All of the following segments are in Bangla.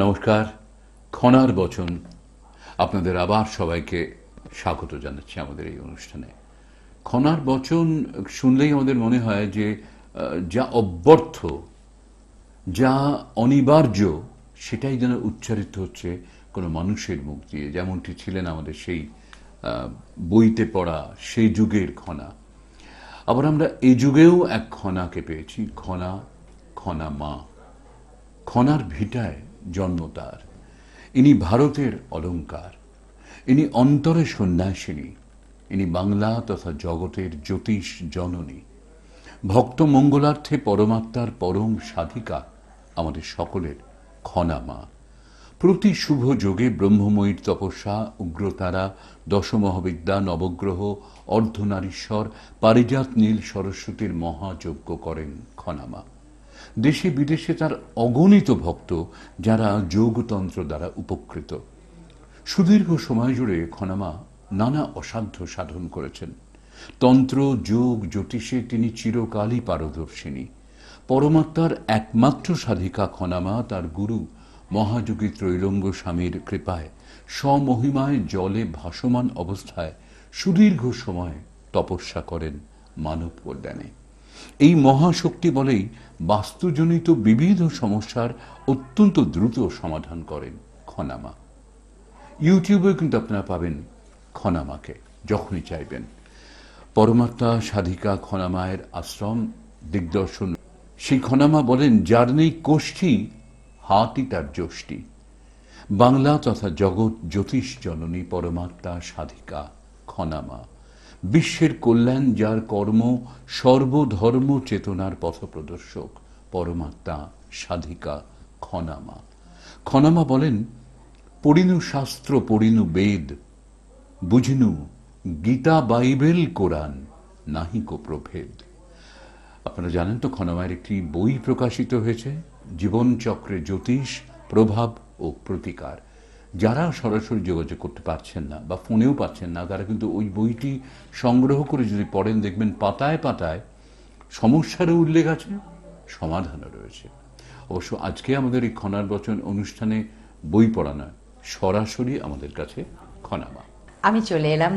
নমস্কার, খনার বচন আপনাদের আবার সবাইকে স্বাগত জানাচ্ছি আমাদের এই অনুষ্ঠানে। খনার বচন শুনলেই আমাদের মনে হয় যে যা অব্যর্থ, যা অনিবার্য, সেটাই যেন উচ্চারিত হচ্ছে কোনো মানুষের মুখ দিয়ে, যেমনটি ছিলেন আমাদের সেই বইতে পড়া সেই যুগের খনা। আবার আমরা এই যুগেও এক খনাকে পেয়েছি, খনা, খনা মা। খনার ভিটায় জন্ম তার। ইনি ভারতের অলঙ্কার, ইনি অন্তরে সন্ন্যাসিনী, ইনি বাংলা তথা জগতের জ্যোতিষ জননী, ভক্ত মঙ্গলার্থে পরমাত্মার পরম সাধিকা, আমাদের সকলের খনা মা। প্রতি শুভ যোগে ব্রহ্মময়ীর তপস্যা, উগ্রতারা, দশমহাবিদ্যা, নবগ্রহ, অর্ধনারীশ্বর, পারিজাত নীল সরস্বতীর মহাযজ্ঞ করেন খনামা। দেশে বিদেশে তার অগণিত ভক্ত, যারা যোগতন্ত্র দ্বারা উপকৃত। সুদীর্ঘ সময় জুড়ে খনামা নানা অসাধ্য সাধন করেছেন। তন্ত্র, যোগ, জ্যোতিষে তিনি চিরকালই পারদর্শিনী। পরমাত্মার একমাত্র সাধিকা খনামা তার গুরু মহাযোগী ত্রৈলঙ্গ স্বামীর কৃপায় স্বমহিমায় জলে ভাসমান অবস্থায় সুদীর্ঘ সময় তপস্যা করেন মানব কল্যাণে। এই মহাশক্তি বলেই বাস্তুজনিত বিবিধ সমস্যার অত্যন্ত দ্রুত সমাধান করেন খনামা। ইউটিউবে কিন্তু আপনারা পাবেন খনামাকে যখনই চাইবেন। পরমাত্মা সাধিকা খনামায়ের আশ্রম দিগদর্শন। সেই খনামা বলেন, যার নেই কোষ্ঠী, হাতই তার যষ্টি। বাংলা তথা জগৎ জ্যোতিষ জননী পরমাত্মা সাধিকা খনামা। বিশ্বের কল্যাণ যার কর্ম, সর্বধর্ম চেতনার পথপ্রদর্শক পরমাত্মা সাধিকা খনামা। খনামা বলেন, পড়িনু শাস্ত্র, পড়িনু বেদ, বুঝিনু গীতা, বাইবেল, কোরআন, নাহিকো প্রভেদ। আপনারা জানেন তো, খনামায়ের একটি বই প্রকাশিত হয়েছে, জীবনচক্রে জ্যোতিষ, প্রভাব ও প্রতিকার। যারা সরাসরি যোগাযোগ করতে পারছেন না বা ফোনেও পাচ্ছেন না, তারা কিন্তু ওই বইটি সংগ্রহ করে যদি পড়েন, দেখবেন পাতায় পাতায় সমস্যারও উল্লেখ আছে, সমাধানও রয়েছে। অবশ্য আজকে আমাদের এই খনার বচন অনুষ্ঠানে বই পড়া নয়, সরাসরি আমাদের কাছে খনামা। আমি চলে এলাম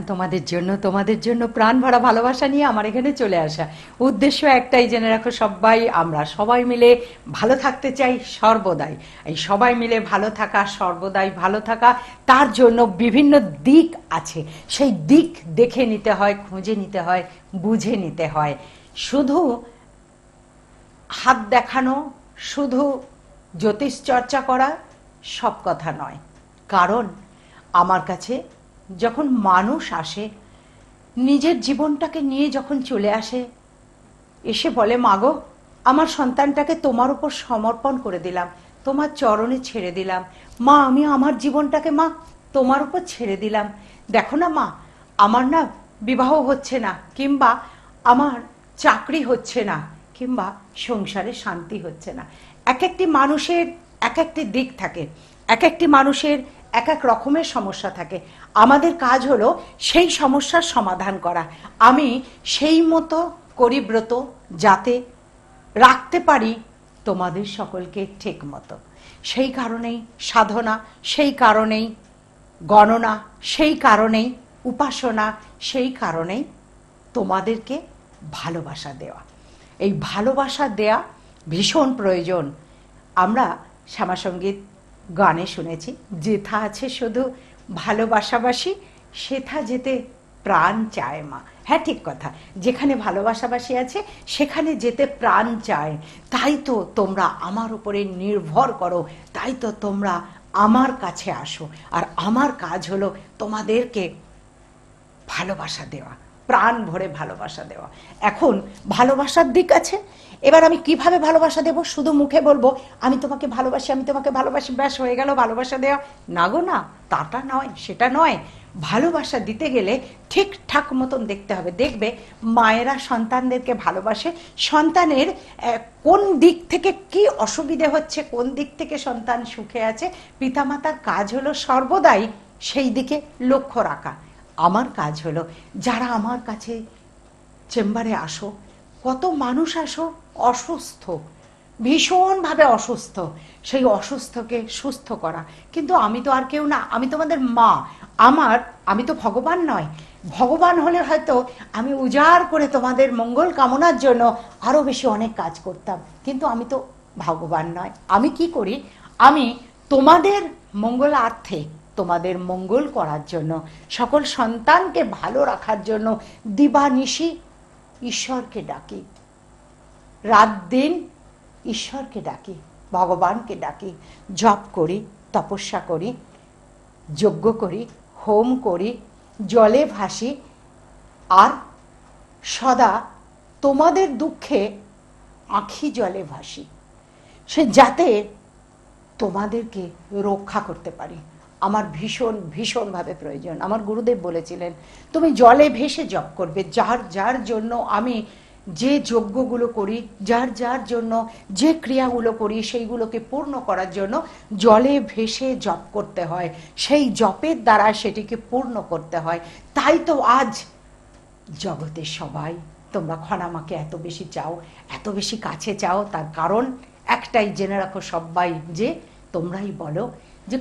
তোমাদের জন্য প্রাণ ভরা ভালোবাসা নিয়ে আমার এখানে চলে আসা। উদ্দেশ্য একটাই, জেনে রাখো সবাই, আমরা সবাই মিলে ভালো থাকতে চাই সর্বদাই। এই সবাই মিলে ভালো থাকা, সর্বদাই ভালো থাকা, তার জন্য বিভিন্ন দিক আছে। সেই দিক দেখে নিতে হয়, খুঁজে নিতে হয়, বুঝে নিতে হয়। শুধু হাত দেখানো, শুধু জ্যোতিষ চর্চা করা সব কথা নয়। কারণ আমার কাছে যখন মানুষ আসে, নিজের জীবনটাকে নিয়ে যখন চলে আসে, এসে বলে, মাগো আমার সন্তানটাকে তোমার উপর সমর্পণ করে দিলাম, তোমার চরণে ছেড়ে দিলাম। মা, আমি আমার জীবনটাকে মা তোমার উপর ছেড়ে দিলাম। দেখো না মা, আমার না বিবাহ হচ্ছে না, কিংবা আমার চাকরি হচ্ছে না, কিংবা সংসারে শান্তি হচ্ছে না। এক একটি মানুষের এক একটি দিক থাকে, এক একটি মানুষের এক এক রকমের সমস্যা থাকে। আমাদের কাজ হলো সেই সমস্যার সমাধান করা। আমি সেই মতো করি ব্রত, যাতে রাখতে পারি তোমাদের সকলকে ঠিক মতো। সেই কারণেই সাধনা, সেই কারণেই গণনা, সেই কারণেই উপাসনা, সেই কারণেই তোমাদেরকে ভালোবাসা দেওয়া। এই ভালোবাসা দেয়া ভীষণ প্রয়োজন। আমরা শ্যামাসঙ্গীত গানে শুনেছি, যেথা আছে শুধু ভালোবাসাবাসী, সেথা যেতে প্রাণ চায় মা। হ্যাঁ, ঠিক কথা, যেখানে ভালোবাসাবাসী আছে সেখানে যেতে প্রাণ চায়। তাই তো তোমরা আমার উপরে নির্ভর করো, তাই তো তোমরা আমার কাছে আসো। আর আমার কাজ হলো তোমাদেরকে ভালোবাসা দেওয়া, প্রাণ ভরে ভালোবাসা দেওয়া। এখন ভালোবাসার দিক আছে। এবার আমি কিভাবে ভালোবাসা দেব? শুধু মুখে বলবো আমি তোমাকে ভালোবাসি, আমি তোমাকে ভালোবাসি, ব্যাস হয়ে গেল ভালোবাসা দেওয়া? না গো না, তাটা নয়, সেটা নয়। ভালোবাসা দিতে গেলে ঠিকঠাক মতন দেখতে হবে। দেখবে মায়েরা সন্তানদেরকে ভালোবাসে, সন্তানের কোন দিক থেকে কি অসুবিধে হচ্ছে, কোন দিক থেকে সন্তান সুখে আছে, পিতামাতার কাজ হলো সর্বদাই সেই দিকে লক্ষ্য রাখা। আমার কাজ হলো, যারা আমার কাছে চেম্বারে আসো, কত মানুষ আসো অসুস্থ, ভীষণভাবে অসুস্থ, সেই অসুস্থকে সুস্থ করা। কিন্তু আমি তো আর কেউ না, আমি তোমাদের মা। আমি তো ভগবান নয়। ভগবান হলে হয়তো আমি উজাড় করে তোমাদের মঙ্গল কামনার জন্য আরো বেশি অনেক কাজ করতাম, কিন্তু আমি তো ভগবান নয়। আমি কি করি? আমি তোমাদের মঙ্গলার্থে, তোমাদের মঙ্গল করার জন্য, সকল সন্তানকে ভালো রাখার জন্য দিবানিশি ঈশ্বরকে ডাকি, রাত দিন ঈশ্বরকে ডাকি, ভগবানকে ডাকি, জপ করি, তপস্যা করি, যজ্ঞ করি, হোম করি, জলে ভাসি, আর সদা তোমাদের দুঃখে আঁখি জলে ভাসি, সে যাতে তোমাদেরকে রক্ষা করতে পারি। আমার ভীষণ ভীষণভাবে প্রয়োজন। আমার গুরুদেব বলেছিলেন, তুমি জলে ভেসে জপ করবে। যার যার জন্য আমি যে যজ্ঞগুলো করি, যার যার জন্য যে ক্রিয়াগুলো করি, সেইগুলোকে পূর্ণ করার জন্য জলে ভেসে জপ করতে হয়, সেই জপের দ্বারা সেটিকে পূর্ণ করতে হয়। তাই তো আজ জগতের সবাই তোমরা খনামাকে এত বেশি চাও, এত বেশি কাছে চাও। তার কারণ একটাই, জেনে রাখো সবাই, যে তোমরাই বলো যে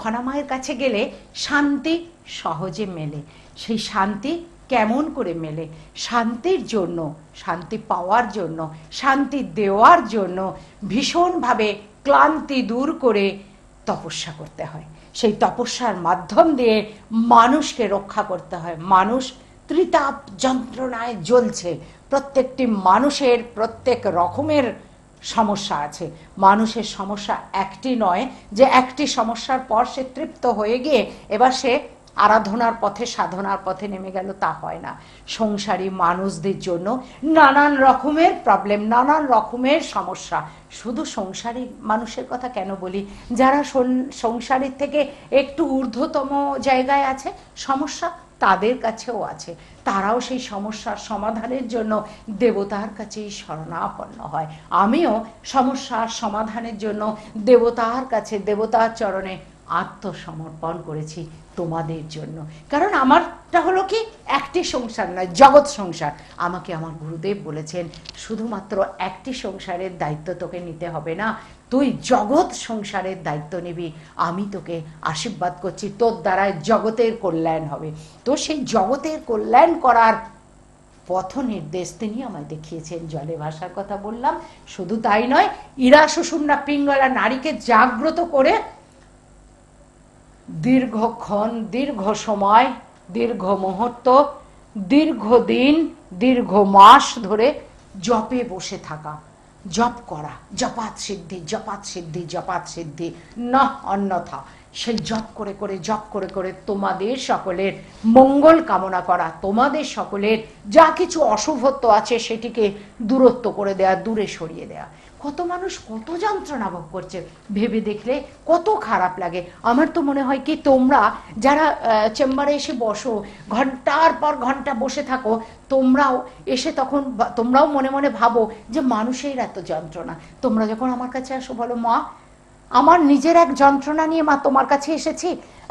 খনামায়ের কাছে গেলে শান্তি সহজে মেলে। সেই শান্তি কেমন করে মেলে? শান্তির জন্য, শান্তি পাওয়ার জন্য, শান্তি দেওয়ার জন্য ভীষণভাবে ক্লান্তি দূর করে তপস্যা করতে হয়। সেই তপস্যার মাধ্যম দিয়ে মানুষকে রক্ষা করতে হয়। মানুষ ত্রিতাপ যন্ত্রণায় জ্বলছে। প্রত্যেকটি মানুষের প্রত্যেক রকমের সমস্যা আছে। মানুষের সমস্যা একটি নয় যে একটি সমস্যার পর সে তৃপ্ত হয়ে গিয়ে এবার সে আরাধনার পথে, সাধনার পথে নেমে গেল, তা হয় না। সংসারী মানুষদের জন্য নানান রকমের প্রবলেম, নানান রকমের সমস্যা। শুধু সংসারী মানুষের কথা কেন বলি, যারা সংসারের থেকে একটু ঊর্ধ্বতম জায়গায় আছে, সমস্যা তাদের কাছেও আছে। তারাও সেই সমস্যার সমাধানের জন্য দেবতার কাছেই শরণাপন্ন হয়। আমিও সমস্যার সমাধানের জন্য দেবতার কাছে, দেবতার চরণে আত্মসমর্পণ করেছি তোমাদের জন্য। কারণ আমারটা হলো কি, একটি সংসার নয়, জগৎ সংসার। আমাকে আমার গুরুদেব বলেছেন, শুধুমাত্র একটি সংসারের দায়িত্ব তোকে নিতে হবে না, তুই জগৎ সংসারের দায়িত্ব নিবি। আমি তোকে আশীর্বাদ করছি, তোর দ্বারায় জগতের কল্যাণ হবে। তো সেই জগতের কল্যাণ করার পথ নির্দেশ তিনি আমায় দেখিয়েছেন। জলে ভাষার কথা বললাম, শুধু তাই নয়, ইরা সুষুম্না পিঙ্গলা নারীকে জাগ্রত করে দীর্ঘক্ষণ, দীর্ঘ সময়, দীর্ঘ মুহূর্ত, দীর্ঘদিন, দীর্ঘ মাস ধরে জপে বসে থাকা, জপ করা, জপাত সিদ্ধি, জপাত সিদ্ধি, জপাত সিদ্ধি, না অন্যথা। সেই জপ করে করে, জপ করে করে তোমাদের সকলের মঙ্গল কামনা করা, তোমাদের সকলের যা কিছু অশুভত্ব আছে সেটিকে দূরত্ব করে দেয়া, দূরে সরিয়ে দেয়া। কত মানুষ কত যন্ত্রণা ভোগ করছে, ভেবে দেখলে কত খারাপ লাগে। আমার তো মনে হয় কি, তোমরা যারা চেম্বারে এসে বসো, ঘন্টার পর ঘন্টা বসে থাকো, তোমরাও এসে তখন তোমরাও মনে মনে ভাবো যে মানুষের এত যন্ত্রণা। তোমরা যখন আমার কাছে আসো, বলো মা, আমার নিজের এক যন্ত্রণা নিয়ে মা তোমার কাছে এসেছি,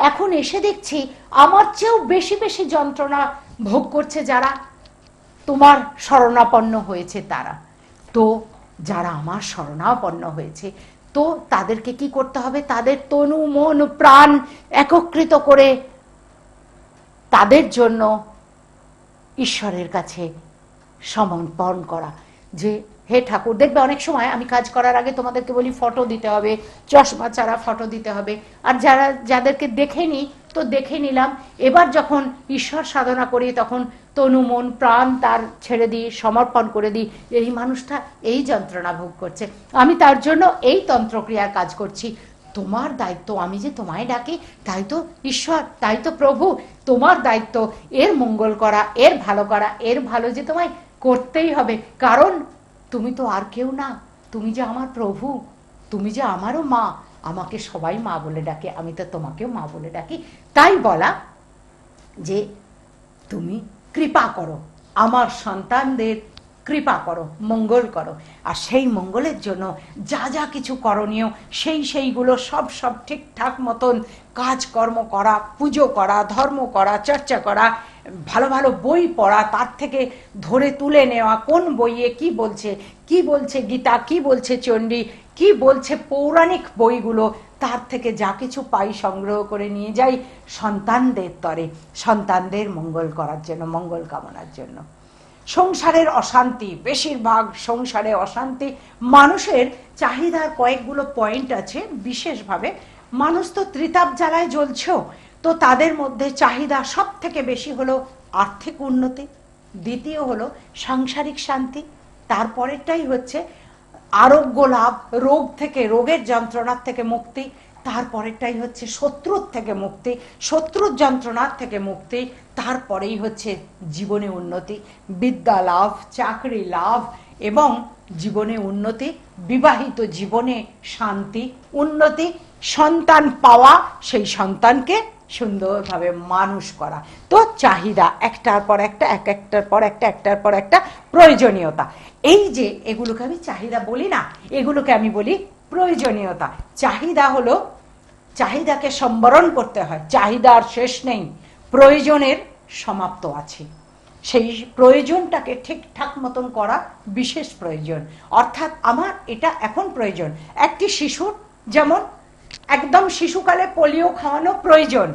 এখন এসে দেখছি আমার চেয়েও বেশি বেশি যন্ত্রণা ভোগ করছে যারা তোমার শরণাপন্ন হয়েছে তারা। তো যারা আমার শরণাপন্ন হয়েছে, তো তাদেরকে কি করতে হবে? তাদের তনু মন প্রাণ একত্রিত করে তাদের জন্য ঈশ্বরের কাছে সমর্পণ করা। যে হে ঠাকুর, দেখবে অনেক সময় আমি কাজ করার আগে তোমাদেরকে বলি ফটো দিতে হবে, চশমা ছাড়া ফটো দিতে হবে। আর যাদেরকে দেখেনি, তো দেখে নিলাম। এবার যখন ঈশ্বর সাধনা করি, তখন তনু মন প্রাণ তার ছেড়ে দিই, সমর্পণ করে দিই। এই মানুষটা এই যন্ত্রণা ভোগ করছে, আমি তার জন্য এই তন্ত্রক্রিয়ার কাজ করছি। তোমার দায়িত্ব, আমি যে তোমায় ডাকি, তাই তো ঈশ্বর, তাই তো প্রভু, তোমার দায়িত্ব এর মঙ্গল করা, এর ভালো করা। এর ভালো যে তোমায় করতেই হবে, কারণ তুমি তো আর কেউ না, তুমি যে আমার প্রভু, তুমি যে আমারও মা। আমাকে সবাই মা বলে ডাকে, আমি তো তোমাকেও মা বলে ডাকি। তাই বলা যে তুমি কৃপা করো, আমার সন্তানদের কৃপা করো, মঙ্গল করো। আর সেই মঙ্গলের জন্য যা যা কিছু করণীয়, সেইগুলো সব ঠিকঠাক মতন কাজকর্ম করা, পুজো করা, ধর্ম করা, চর্চা করা, ভালো ভালো বই পড়া, তার থেকে ধরে তুলে নেওয়া কোন বইয়ে কি বলছে গীতা, কি বলছে চণ্ডী, কি বলছে পৌরাণিক বইগুলো, তার থেকে যা কিছু পাই সংগ্রহ করে নিয়ে যাই সন্তানদের তরে, সন্তানদের মঙ্গল করার জন্য, মঙ্গল কামনার জন্য। সংসারের অশান্তি, বেশিরভাগ সংসারে অশান্তি, মানুষের চাহিদার কয়েকগুলো পয়েন্ট আছে বিশেষভাবে। মানুষ তো ত্রিতাপ জ্বালায় জ্বলছে, তো তাদের মধ্যে চাহিদা সব থেকে বেশি হলো আর্থিক উন্নতি, দ্বিতীয় হলো সাংসারিক শান্তি, তারপরেরটাই হচ্ছে আরোগ্য লাভ, রোগ থেকে, রোগের যন্ত্রণার থেকে মুক্তি, তারপরেরটাই হচ্ছে শত্রুর থেকে মুক্তি, শত্রুর যন্ত্রণার থেকে মুক্তি, তারপরেই হচ্ছে জীবনে উন্নতি, বিদ্যা লাভ, চাকরি লাভ এবং জীবনে উন্নতি, বিবাহিত জীবনে শান্তি, উন্নতি, সন্তান পাওয়া, সেই সন্তানকে সুন্দরভাবে মানুষ করা। তো চাহিদা একটার পর একটা, একটার পর একটা, একটার পর একটা প্রয়োজনীয়তা। এই যে এগুলোকে আমি চাহিদা বলি না, এগুলোকে আমি বলি প্রয়োজনীয়তা। চাহিদা হলো, চাহিদাকে সম্বরণ করতে হয়, চাহিদার শেষ নেই, প্রয়োজনের সমাপ্ত আছে। সেই প্রয়োজনটাকে ঠিকঠাক মতন করা বিশেষ প্রয়োজন। অর্থাৎ আমার এটা এখন প্রয়োজন। একটি শিশুর যেমন একদম শিশুকালে পোলিও খাওয়ানো প্রয়োজন,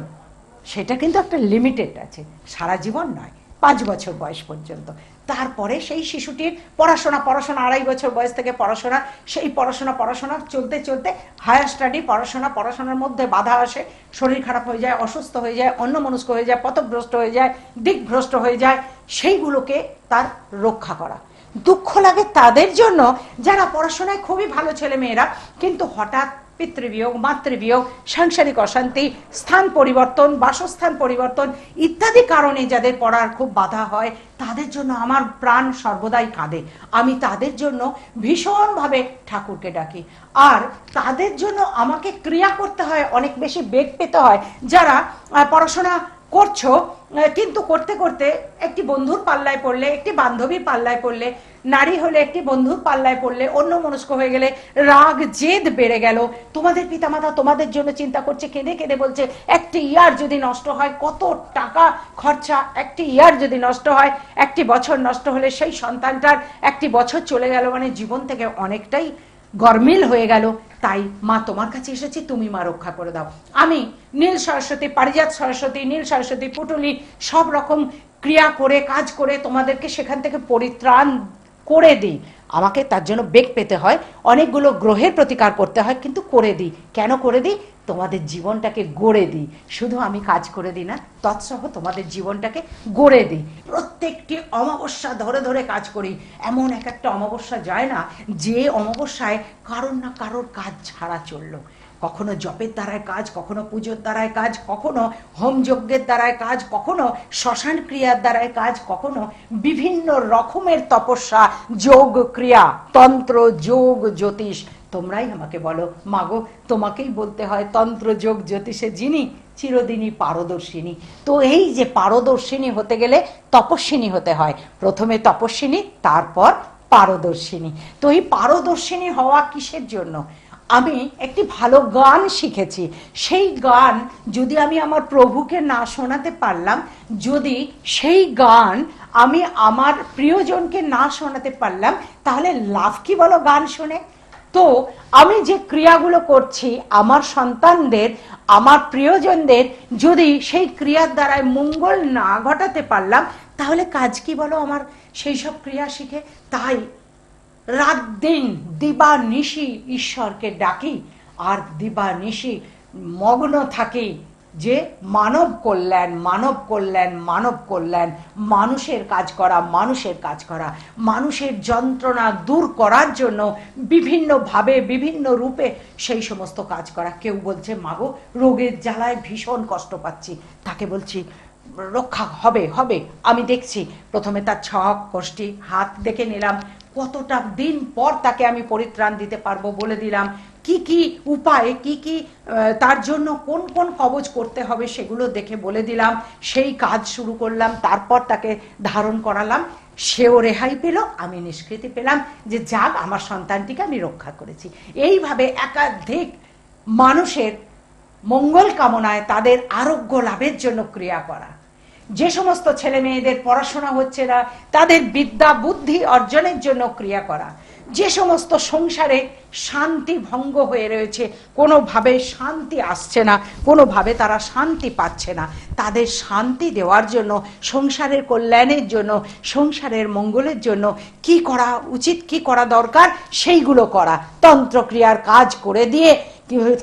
সেটা কিন্তু একটা লিমিটেড আছে, সারা জীবন নয়, 5 বছর বয়স পর্যন্ত। তারপরে সেই শিশুটির পড়াশোনা 2.5 বছর বয়স থেকে পড়াশোনা, সেই পড়াশোনা চলতে চলতে হায়ার স্টাডি, পড়াশোনার মধ্যে বাধা আসে, শরীর খারাপ হয়ে যায়, অসুস্থ হয়ে যায়, অন্যমনস্ক হয়ে যায়, পথভ্রষ্ট হয়ে যায়, দিকভ্রষ্ট হয়ে যায়, সেইগুলোকে তার রক্ষা করা। দুঃখ লাগে তাদের জন্য যারা পড়াশোনায় খুবই ভালো ছেলে মেয়েরা, কিন্তু হঠাৎ পিতৃবিয়োগ, মাতৃবিয়োগ, সাংসারিক অশান্তি, স্থান পরিবর্তন, বাসস্থান পরিবর্তন ইত্যাদি কারণে যাদের পড়ার খুব বাধা হয়, তাদের জন্য আমার প্রাণ সর্বদাই কাঁদে। আমি তাদের জন্য ভীষণভাবে ঠাকুরকে ডাকি। আর তাদের জন্য আমাকে ক্রিয়া করতে হয়, অনেক বেশি বেগ পেতে হয়। যারা পড়াশোনা করছো কিন্তু করতে করতে একটি বন্ধুর পাল্লায় পড়লে, একটি বান্ধবীর পাল্লায় পড়লে, নারী হলে একটি বন্ধুর পাল্লায় পড়লে, অন্য মনস্ক হয়ে গেলে, রাগ জেদ বেড়ে গেল, তোমাদের পিতামাতা তোমাদের জন্য চিন্তা করছে, কেঁদে কেঁদে বলছে একটি ইয়ার যদি নষ্ট হয় কত টাকা খরচা, একটি ইয়ার যদি নষ্ট হয়, একটি বছর নষ্ট হলে সেই সন্তানটার একটি বছর চলে গেল, মানে জীবন থেকে অনেকটাই গরমিল হয়ে গেল। তাই মা তোমার কাছে এসেছি, তুমি মা রক্ষা করে দাও। আমি নীল সরস্বতী, পারিজাত সরস্বতী, নীল সরস্বতী, পুটুলি সব রকম ক্রিয়া করে, কাজ করে তোমাদেরকে সেখান থেকে পরিত্রাণ করে দিই। আমাকে তার জন্য বেগ পেতে হয়, অনেকগুলো গ্রহের প্রতিকার করতে হয়, কিন্তু করে দিই। কেন করে দিই? তোমাদের জীবনটাকে গড়ে দিই। শুধু আমি কাজ করে দিই না, তৎসহ তোমাদের জীবনটাকে গড়ে দিই। প্রত্যেকটি অমাবস্যা ধরে ধরে কাজ করি। এমন এক একটা অমাবস্যা যায় না যে অমাবস্যায় কারোর না কারোর কাজ ছাড়া চললো। কখনো জপের দ্বারায় কাজ, কখনো পুজোর দ্বারায় কাজ, কখনো হোমযজ্ঞের দ্বারায় কাজ, কখনো শ্মশান ক্রিয়ার দ্বারায় কাজ, কখনো বিভিন্ন রকমের তপস্যা, যোগ ক্রিয়া, তন্ত্র, যোগ, জ্যোতিষ। তোমরাই আমাকে বলো মাগো, তোমাকেই বলতে হয় তন্ত্র, যোগ, জ্যোতিষে যিনি চিরদিনই পারদর্শিনী। তো এই যে পারদর্শিনী হতে গেলে তপস্বিনী হতে হয়। প্রথমে তপস্বিনী, তারপর পারদর্শিনী। তো এই পারদর্শিনী হওয়া কিসের জন্য? আমি একটি ভালো গান শিখেছি, সেই গান যদি আমি আমার প্রভুকে না শোনাতে পারলাম, যদি সেই গান আমি আমার প্রিয়জনকে না শোনাতে পারলাম, তাহলে লাভ কি বলো গান শুনে? তো আমি যে ক্রিয়াগুলো করছি আমার সন্তানদের, আমার প্রিয়জনদের যদি সেই ক্রিয়ার দ্বারায় মঙ্গল না ঘটাতে পারলাম, তাহলে কাজ কি বলো আমার সেই সব ক্রিয়া শিখে? তাই রাত দিন দিবানিশি ঈশ্বরকে ডাকি, আর দিবানিশি মগ্ন থাকি যে মানব কল্যাণ, মানব কল্যাণ, মানব কল্যাণ, মানুষের কাজ করা, মানুষের কাজ করা, মানুষের যন্ত্রণা দূর করার জন্য বিভিন্নভাবে বিভিন্ন রূপে সেই সমস্ত কাজ করা। কেউ বলছে মাগো রোগের জ্বালায় ভীষণ কষ্ট পাচ্ছি, তাকে বলছি রক্ষা হবে হবে, আমি দেখছি। প্রথমে তার ছক কষ্টি হাত দেখে নিলাম, কতটা দিন পর তাকে আমি পরিত্রাণ দিতে পারবো বলে দিলাম, কি কি উপায়, কি কি তার জন্য কোন কোন কবচ করতে হবে সেগুলো দেখে বলে দিলাম, সেই কাজ শুরু করলাম। তারপর তাকে ধারণ করালাম, সেও রেহাই পেল, আমি নিষ্কৃতি পেলাম যে যাক আমার সন্তানটিকে আমি রক্ষা করেছি। এইভাবে একাধিক মানুষের মঙ্গল কামনায়, তাদের আরোগ্য লাভের জন্য ক্রিয়া করা। যে সমস্ত ছেলে মেয়েদের পড়াশোনা হচ্ছে না তাদের বিদ্যা বুদ্ধি অর্জনের জন্য ক্রিয়া করা, যে সমস্ত সংসারে শান্তি ভঙ্গ হয়ে রয়েছে, কোনোভাবে শান্তি আসছে না, কোনোভাবে তারা শান্তি পাচ্ছে না, তাদের শান্তি দেওয়ার জন্য, সংসারের কল্যাণের জন্য, সংসারের মঙ্গলের জন্য কি করা উচিত, কি করা দরকার সেইগুলো করা, তন্ত্রক্রিয়ার কাজ করে দিয়ে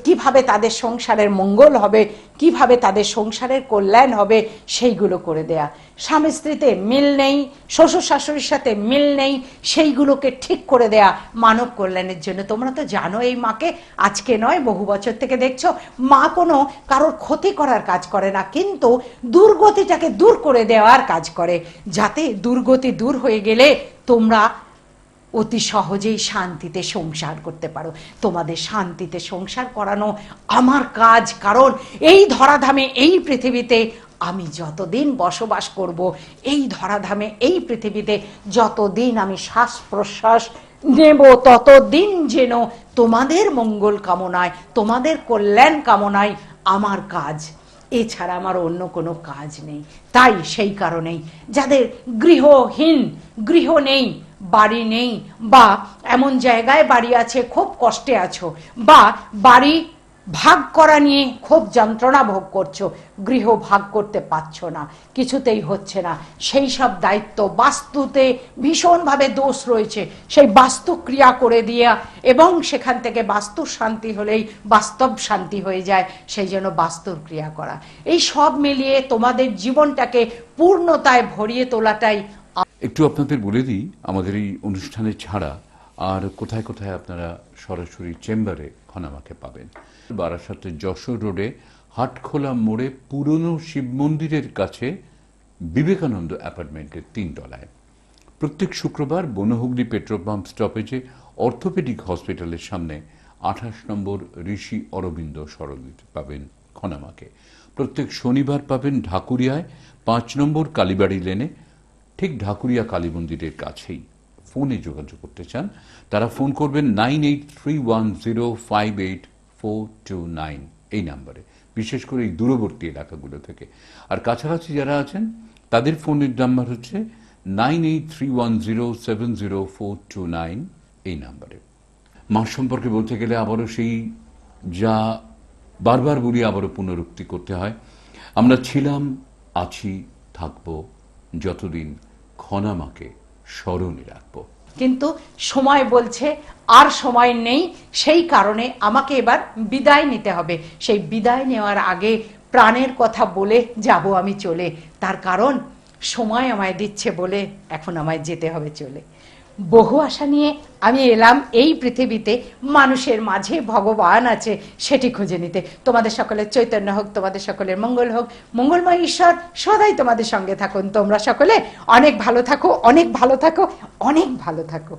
কিভাবে তাদের সংসারের মঙ্গল হবে, কিভাবে তাদের সংসারের কল্যাণ হবে সেইগুলো করে দেয়া। স্বামী স্ত্রীতে মিল নেই, শ্বশুর শাশুড়ির সাথে মিল নেই, সেইগুলোকে ঠিক করে দেয়া মানব কল্যাণের জন্য। তোমরা তো জানো এই মাকে, আজকে নয় বহু বছর থেকে দেখছো মা কোনো কারোর ক্ষতি করার কাজ করে না, কিন্তু দুর্গতিটাকে দূর করে দেওয়ার কাজ করে, যাতে দুর্গতি দূর হয়ে গেলে তোমরা অতি সহজেই শান্তিতে সংসার করতে পারো। তোমাদের শান্তিতে সংসার করানো আমার কাজ, কারণ এই ধরাধামে, এই পৃথিবীতে আমি যতদিন বসবাস করব, এই ধরাধামে, এই পৃথিবীতে যতদিন আমি শ্বাস প্রশ্বাস নেব, ততদিন যেন তোমাদের মঙ্গল কামনায়, তোমাদের কল্যাণ কামনায় আমার কাজ, এছাড়া আমার অন্য কোনো কাজ নেই। তাই সেই কারণেই যাদের গৃহহীন, গৃহ নেই, বাড়ি নেই, বা এমন জায়গায় বাড়ি আছে খুব কষ্টে আছো, বা বাড়ি ভাগ করা নিয়ে খুব যন্ত্রণা ভোগ করছো, গৃহ ভাগ করতে পারছো না, কিছুতেই হচ্ছে না, সেই সব দায়িত্ব, বাস্তুতে ভীষণভাবে দোষ রয়েছে, সেই বাস্তু ক্রিয়া করে দিয়া এবং সেখান থেকে বাস্তুর শান্তি হলেই বাস্তব শান্তি হয়ে যায়, সেই জন্য বাস্তুর ক্রিয়া করা, এই সব মিলিয়ে তোমাদের জীবনটাকে পূর্ণতায় ভরিয়ে তোলাটাই। একটু আপনাদের বলে দিই আমাদের এই অনুষ্ঠানে ছাড়া আর কোথায় কোথায় আপনারা সরাসরি চেম্বারে খনামাকে পাবেন। বারাসাতের যশোর রোডে হাটখোলা মোড়ে পুরনো শিব মন্দিরের কাছে বিবেকানন্দ অ্যাপার্টমেন্টের 3 তলায়। প্রত্যেক শুক্রবার বনহুগলি পেট্রোল পাম্প স্টপেজে অর্থোপেডিক হসপিটালের সামনে 28 নম্বর ঋষি অরবিন্দ সরণিতে পাবেন খনামাকে। প্রত্যেক শনিবার পাবেন ঢাকুরিয়ায় 5 নম্বর কালীবাড়ি লেনে, ঠিক ঢাকুরিয়া কালী মন্দিরের কাছেই। ফোনে যোগাযোগ করতে চান তারা ফোন করবেন 9831058429 এই নাম্বারে, বিশেষ করে এই দূরবর্তী এলাকাগুলো থেকে। আর কাছাকাছি যারা আছেন তাদের ফোনের নাম্বার হচ্ছে 9831070429 এই নাম্বারে। মা সম্পর্কে বলতে গেলে আবারও সেই যা বারবার বলি, আবারও পুনরুক্তি করতে হয়, আমরা ছিলাম, আছি, থাকবো যতদিন খনামাকে স্মরণে রাখবো। কিন্তু সময় বলছে আর সময় নেই, সেই কারণে আমাকে এবার বিদায় নিতে হবে। সেই বিদায় নেওয়ার আগে প্রাণের কথা বলে যাব আমি চলে, তার কারণ সময় আমায় দিচ্ছে বলে এখন আমায় যেতে হবে চলে। বহু আশা নিয়ে আমি এলাম এই পৃথিবীতে, মানুষের মাঝে ভগবান আছে সেটি খুঁজে নিতে। তোমাদের সকলের চৈতন্য হোক, তোমাদের সকলের মঙ্গল হোক, মঙ্গলময় ঈশ্বর সদাই তোমাদের সঙ্গে থাকুন। তোমরা সকলে অনেক ভালো থাকো, অনেক ভালো থাকো, অনেক ভালো থাকো।